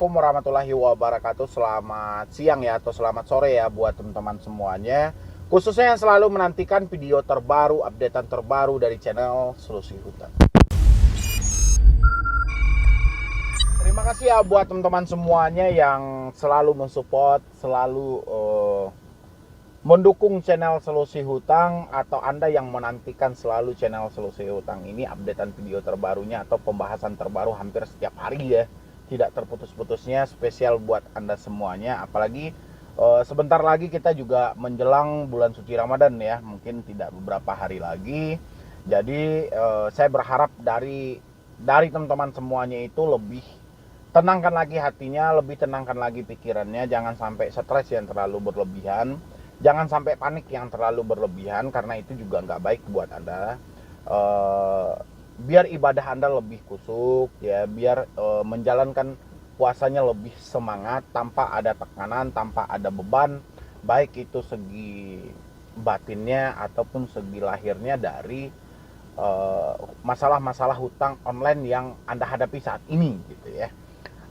Assalamualaikum warahmatullahi wabarakatuh. Selamat siang ya, atau selamat sore ya buat teman-teman semuanya. Khususnya yang selalu menantikan video terbaru, updatean terbaru dari channel Solusi Hutan. Terima kasih ya buat teman-teman semuanya yang selalu mensupport, selalu mendukung channel Solusi Hutang, atau Anda yang menantikan selalu channel Solusi Hutang ini updatean video terbarunya atau pembahasan terbaru hampir setiap hari ya. Tidak terputus-putusnya, spesial buat Anda semuanya. Apalagi sebentar lagi kita juga menjelang bulan suci Ramadan ya, mungkin tidak beberapa hari lagi. Jadi saya berharap dari teman-teman semuanya itu lebih tenangkan lagi hatinya, lebih tenangkan lagi pikirannya, jangan sampai stres yang terlalu berlebihan. Jangan sampai panik yang terlalu berlebihan, karena itu juga nggak baik buat Anda. Biar ibadah Anda lebih kusuk ya, biar menjalankan puasanya lebih semangat tanpa ada tekanan, tanpa ada beban, baik itu segi batinnya ataupun segi lahirnya dari masalah-masalah hutang online yang Anda hadapi saat ini gitu ya.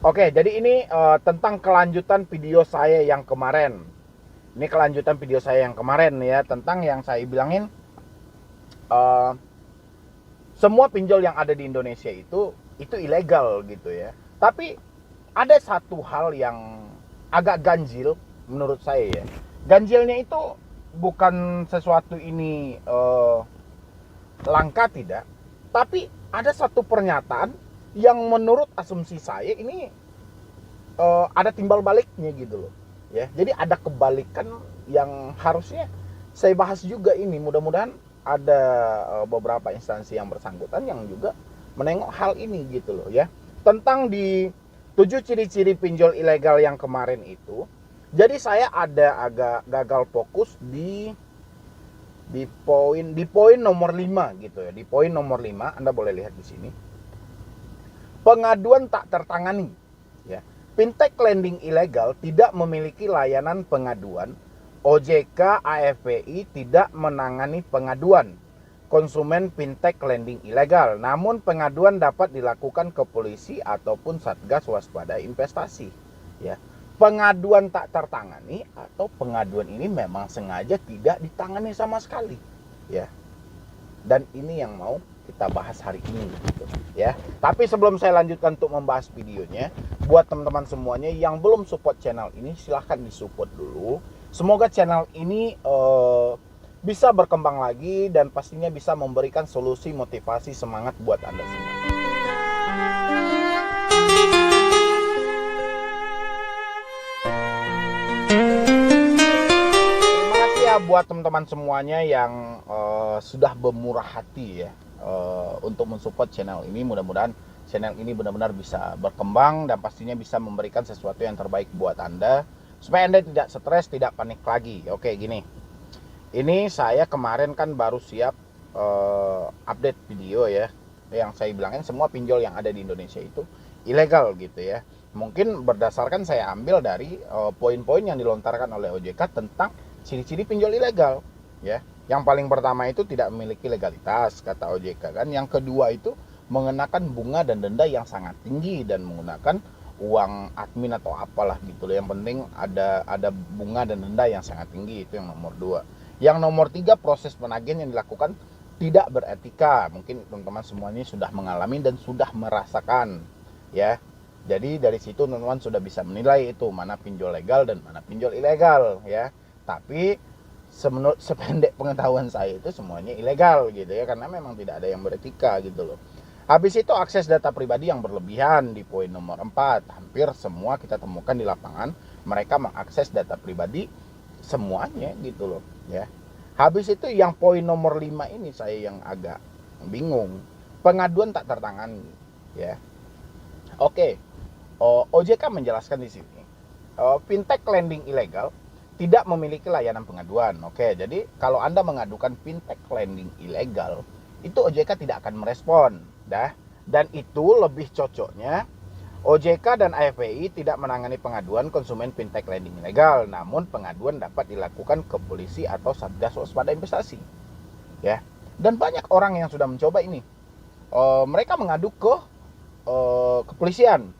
Oke, jadi ini tentang kelanjutan video saya yang kemarin. Ini kelanjutan video saya yang kemarin ya, tentang yang saya bilangin semua pinjol yang ada di Indonesia itu ilegal gitu ya. Tapi ada satu hal yang agak ganjil menurut saya ya. Ganjilnya itu bukan sesuatu ini langka tidak, tapi ada satu pernyataan yang menurut asumsi saya ini ada timbal baliknya gitu loh. Ya, jadi ada kebalikan yang harusnya saya bahas juga ini. Mudah-mudahan ada beberapa instansi yang bersangkutan yang juga menengok hal ini gitu loh ya. Tentang di 7 ciri-ciri pinjol ilegal yang kemarin itu. Jadi saya ada agak gagal fokus di poin nomor 5 gitu ya. Di poin nomor 5 Anda boleh lihat di sini. Pengaduan tak tertangani ya. Fintech lending ilegal tidak memiliki layanan pengaduan. OJK AFPI tidak menangani pengaduan konsumen fintech lending ilegal. Namun pengaduan dapat dilakukan ke polisi ataupun Satgas Waspada Investasi. Ya. Pengaduan tak tertangani atau pengaduan ini memang sengaja tidak ditangani sama sekali. Ya. Dan ini yang mau kita bahas hari ini gitu ya. Tapi sebelum saya lanjutkan untuk membahas videonya, buat teman-teman semuanya yang belum support channel ini, silahkan disupport dulu. Semoga channel ini bisa berkembang lagi dan pastinya bisa memberikan solusi, motivasi, semangat buat Anda semua. Terima kasih ya buat teman-teman semuanya yang sudah bermurah hati ya untuk mensupport channel ini. Mudah-mudahan channel ini benar-benar bisa berkembang dan pastinya bisa memberikan sesuatu yang terbaik buat Anda, supaya Anda tidak stres, tidak panik lagi. Oke, gini. Ini saya kemarin kan baru siap update video ya, yang saya bilangin semua pinjol yang ada di Indonesia itu ilegal gitu ya. Mungkin berdasarkan saya ambil dari poin-poin yang dilontarkan oleh OJK tentang ciri-ciri pinjol ilegal ya. Yang paling pertama itu tidak memiliki legalitas kata OJK kan. Yang kedua itu mengenakan bunga dan denda yang sangat tinggi dan menggunakan uang admin atau apalah gitu loh. Yang penting ada bunga dan denda yang sangat tinggi, itu yang nomor 2. Yang nomor 3, proses penagihan yang dilakukan tidak beretika. Mungkin teman-teman semuanya sudah mengalami dan sudah merasakan ya. Jadi dari situ teman-teman sudah bisa menilai itu mana pinjol legal dan mana pinjol ilegal ya. Tapi sependek pengetahuan saya itu semuanya ilegal gitu ya, karena memang tidak ada yang beretika gitu loh. Habis itu akses data pribadi yang berlebihan di poin nomor 4. Hampir semua kita temukan di lapangan, mereka mengakses data pribadi semuanya gitu loh ya. Habis itu yang poin nomor 5 ini saya yang agak bingung. Pengaduan tak tertangani ya. Oke. OJK menjelaskan di sini. Fintech lending ilegal tidak memiliki layanan pengaduan. Oke, jadi kalau Anda mengadukan fintech lending ilegal, itu OJK tidak akan merespon, dah. Dan itu lebih cocoknya OJK dan AFPI tidak menangani pengaduan konsumen fintech lending ilegal, namun pengaduan dapat dilakukan ke polisi atau Satgas Waspada Investasi. Ya. Dan banyak orang yang sudah mencoba ini. Mereka mengadu ke kepolisian,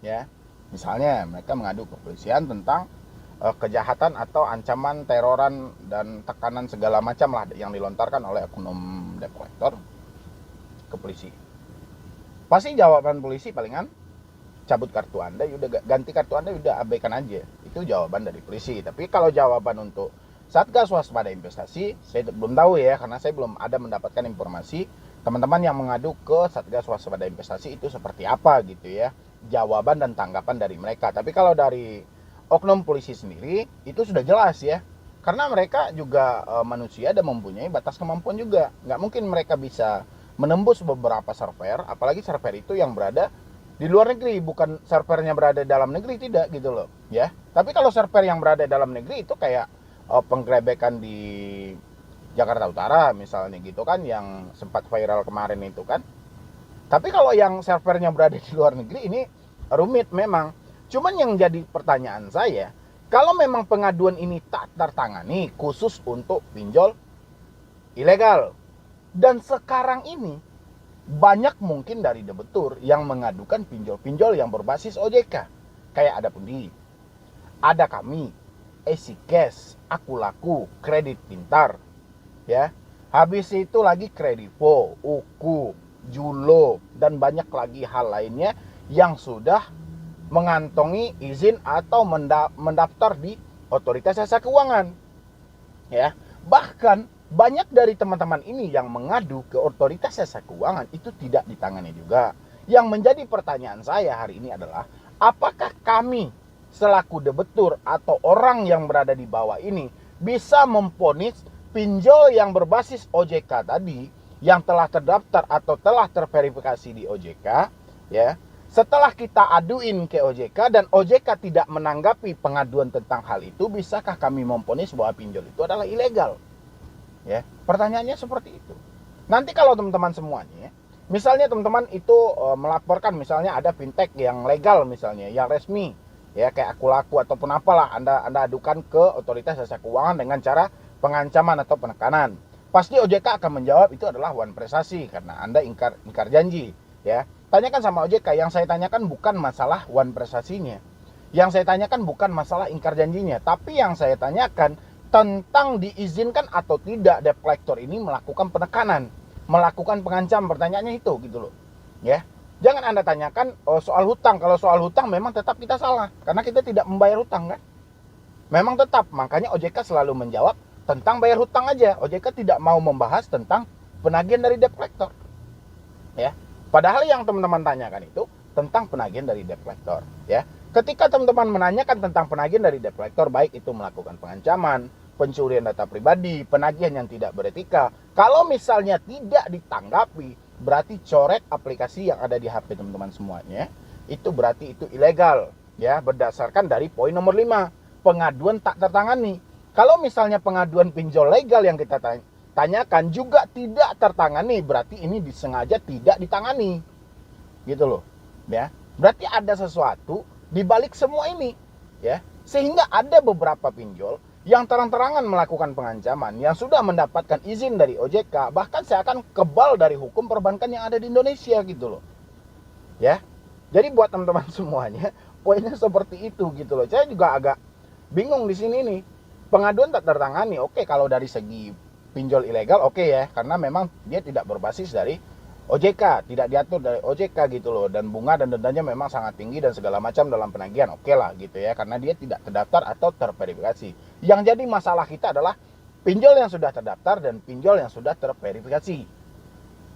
ya. Misalnya mereka mengadu ke kepolisian tentang kejahatan atau ancaman teroran dan tekanan segala macam lah yang dilontarkan oleh oknum debt collector ke polisi. Pasti jawaban polisi palingan cabut kartu Anda, udah ganti kartu Anda, udah abaikan aja. Itu jawaban dari polisi. Tapi kalau jawaban untuk Satgas Waspada Investasi, saya belum tahu ya, karena saya belum ada mendapatkan informasi teman-teman yang mengadu ke Satgas Waspada Investasi itu seperti apa gitu ya, jawaban dan tanggapan dari mereka. Tapi kalau dari oknum polisi sendiri itu sudah jelas ya, karena mereka juga manusia dan mempunyai batas kemampuan juga. Nggak mungkin mereka bisa menembus beberapa server, apalagi server itu yang berada di luar negeri, bukan servernya berada dalam negeri, tidak gitu loh ya. Tapi kalau server yang berada dalam negeri itu kayak penggerebekan di Jakarta Utara misalnya gitu kan, yang sempat viral kemarin itu kan. Tapi kalau yang servernya berada di luar negeri ini rumit memang. Cuman yang jadi pertanyaan saya, kalau memang pengaduan ini tak tertangani khusus untuk pinjol ilegal, dan sekarang ini banyak mungkin dari debitur yang mengadukan pinjol-pinjol yang berbasis OJK. Kayak ada Pundi, ada kami, Easy Cash, Aku Laku, Kredit Pintar, ya. Habis itu lagi Kredivo, Uku, Julo, dan banyak lagi hal lainnya yang sudah mengantongi izin atau mendaftar di Otoritas Jasa Keuangan. Ya, bahkan banyak dari teman-teman ini yang mengadu ke Otoritas Jasa Keuangan itu tidak ditangani juga. Yang menjadi pertanyaan saya hari ini adalah, apakah kami selaku debitur atau orang yang berada di bawah ini bisa memvonis pinjol yang berbasis OJK tadi, yang telah terdaftar atau telah terverifikasi di OJK, ya, setelah kita aduin ke OJK dan OJK tidak menanggapi pengaduan tentang hal itu, bisakah kami memvonis bahwa pinjol itu adalah ilegal? Ya, pertanyaannya seperti itu. Nanti kalau teman-teman semuanya, misalnya teman-teman itu melaporkan misalnya ada fintech yang legal misalnya, yang resmi, ya kayak Aku Laku ataupun apalah, Anda adukan ke Otoritas Jasa Keuangan dengan cara pengancaman atau penekanan. Pasti OJK akan menjawab itu adalah wan prestasi karena Anda ingkar janji, ya. Tanyakan sama OJK, yang saya tanyakan bukan masalah wan prestasinya. Yang saya tanyakan bukan masalah ingkar janjinya, tapi yang saya tanyakan tentang diizinkan atau tidak debt collector ini melakukan penekanan, melakukan pengancam. Pertanyaannya itu gitu loh. Ya. Jangan Anda tanyakan soal hutang. Kalau soal hutang memang tetap kita salah karena kita tidak membayar hutang kan. Memang tetap, makanya OJK selalu menjawab tentang bayar hutang aja. OJK tidak mau membahas tentang penagihan dari debt collector. Ya. Padahal yang teman-teman tanyakan itu tentang penagihan dari debt collector, ya. Ketika teman-teman menanyakan tentang penagihan dari debt collector, baik itu melakukan pengancaman, pencurian data pribadi, penagihan yang tidak beretika, kalau misalnya tidak ditanggapi, berarti coret aplikasi yang ada di HP teman-teman semuanya, itu berarti itu ilegal, ya, berdasarkan dari poin nomor 5, pengaduan tak tertangani. Kalau misalnya pengaduan pinjol legal yang kita tanyakan juga tidak tertangani, berarti ini disengaja tidak ditangani, gitu loh, ya. Berarti ada sesuatu di balik semua ini, ya, sehingga ada beberapa pinjol yang terang-terangan melakukan pengancaman, yang sudah mendapatkan izin dari OJK, bahkan saya akan kebal dari hukum perbankan yang ada di Indonesia, gitu loh, ya. Jadi buat teman-teman semuanya, poinnya seperti itu, gitu loh. Saya juga agak bingung di sini nih, pengaduan tak tertangani, oke, kalau dari segi pinjol ilegal oke ya, karena memang dia tidak berbasis dari OJK, tidak diatur dari OJK gitu loh, dan bunga dan dendanya memang sangat tinggi dan segala macam dalam penagihan, oke lah gitu ya, karena dia tidak terdaftar atau terverifikasi. Yang jadi masalah kita adalah pinjol yang sudah terdaftar dan pinjol yang sudah terverifikasi.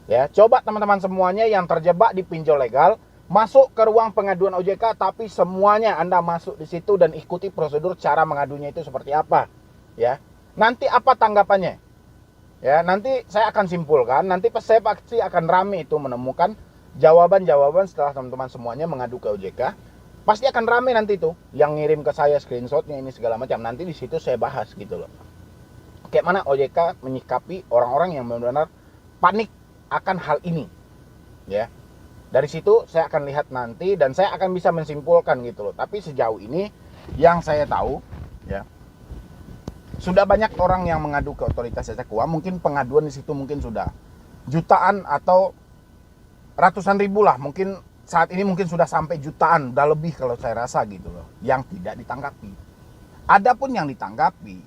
Ya, coba teman-teman semuanya yang terjebak di pinjol legal masuk ke ruang pengaduan OJK, tapi semuanya Anda masuk di situ dan ikuti prosedur cara mengadunya itu seperti apa, ya. Nanti apa tanggapannya? Ya, nanti saya akan simpulkan, nanti saya pasti akan rame itu menemukan jawaban-jawaban setelah teman-teman semuanya mengadu ke OJK. Pasti akan rame nanti tuh yang ngirim ke saya screenshotnya ini segala macam. Nanti di situ saya bahas gitu loh. Kayak mana OJK menyikapi orang-orang yang benar-benar panik akan hal ini. Ya. Dari situ saya akan lihat nanti dan saya akan bisa mensimpulkan gitu loh. Tapi sejauh ini yang saya tahu, ya, sudah banyak orang yang mengadu ke Otoritas Jasa Keuangan. Mungkin pengaduan di situ mungkin sudah jutaan atau ratusan ribu lah. Mungkin saat ini mungkin sudah sampai jutaan, udah lebih kalau saya rasa gitu loh, yang tidak ditanggapi. Adapun yang ditanggapi,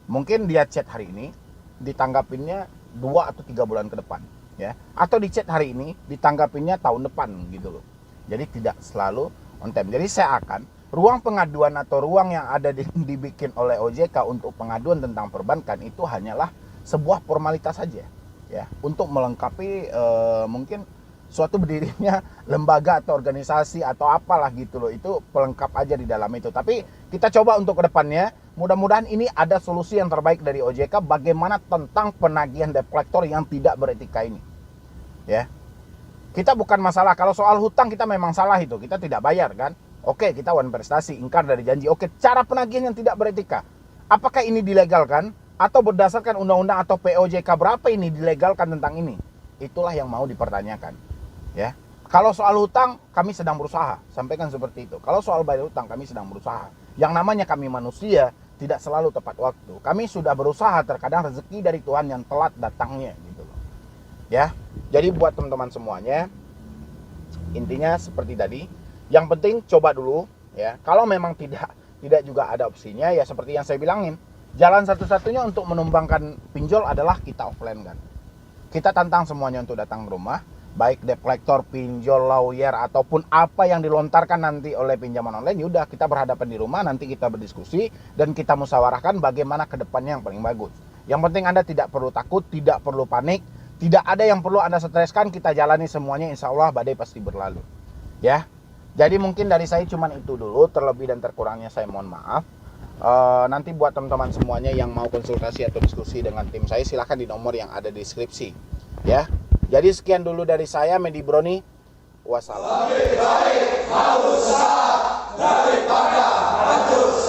mungkin dia chat hari ini, ditanggapinnya 2 atau 3 bulan ke depan, ya. Atau di chat hari ini, ditanggapinnya tahun depan gitu loh. Jadi tidak selalu on time. Jadi saya akan ruang pengaduan atau ruang yang ada dibikin oleh OJK untuk pengaduan tentang perbankan itu hanyalah sebuah formalitas saja, ya, untuk melengkapi mungkin suatu berdirinya lembaga atau organisasi atau apalah gitu loh. Itu pelengkap aja di dalam itu. Tapi kita coba untuk kedepannya, mudah-mudahan ini ada solusi yang terbaik dari OJK bagaimana tentang penagihan debt collector yang tidak beretika ini, ya. Kita bukan masalah kalau soal hutang, kita memang salah itu, kita tidak bayar kan. Oke, kita wan prestasi, ingkar dari janji. Oke, cara penagihan yang tidak beretika, apakah ini dilegalkan atau berdasarkan undang-undang atau POJK berapa ini dilegalkan tentang ini? Itulah yang mau dipertanyakan, ya. Kalau soal hutang, kami sedang berusaha, sampaikan seperti itu. Kalau soal bayar hutang, kami sedang berusaha. Yang namanya kami manusia tidak selalu tepat waktu. Kami sudah berusaha, terkadang rezeki dari Tuhan yang telat datangnya gitu loh, ya. Jadi buat teman-teman semuanya, intinya seperti tadi, yang penting coba dulu, ya. Kalau memang tidak juga ada opsinya, ya seperti yang saya bilangin, jalan satu-satunya untuk menumbangkan pinjol adalah kita offline kan. Kita tantang semuanya untuk datang ke rumah, baik debt collector, pinjol, lawyer, ataupun apa yang dilontarkan nanti oleh pinjaman online. Yaudah, kita berhadapan di rumah, nanti kita berdiskusi dan kita musyawarahkan bagaimana ke depannya yang paling bagus. Yang penting Anda tidak perlu takut, tidak perlu panik, tidak ada yang perlu Anda streskan. Kita jalani semuanya, insya Allah badai pasti berlalu, ya. Jadi mungkin dari saya cuman itu dulu, terlebih dan terkurangnya saya mohon maaf. Nanti buat teman-teman semuanya yang mau konsultasi atau diskusi dengan tim saya, silahkan di nomor yang ada di deskripsi, ya. Jadi sekian dulu dari saya, Medi Broni. Wassalam. Lebih baik haus daripada hancur.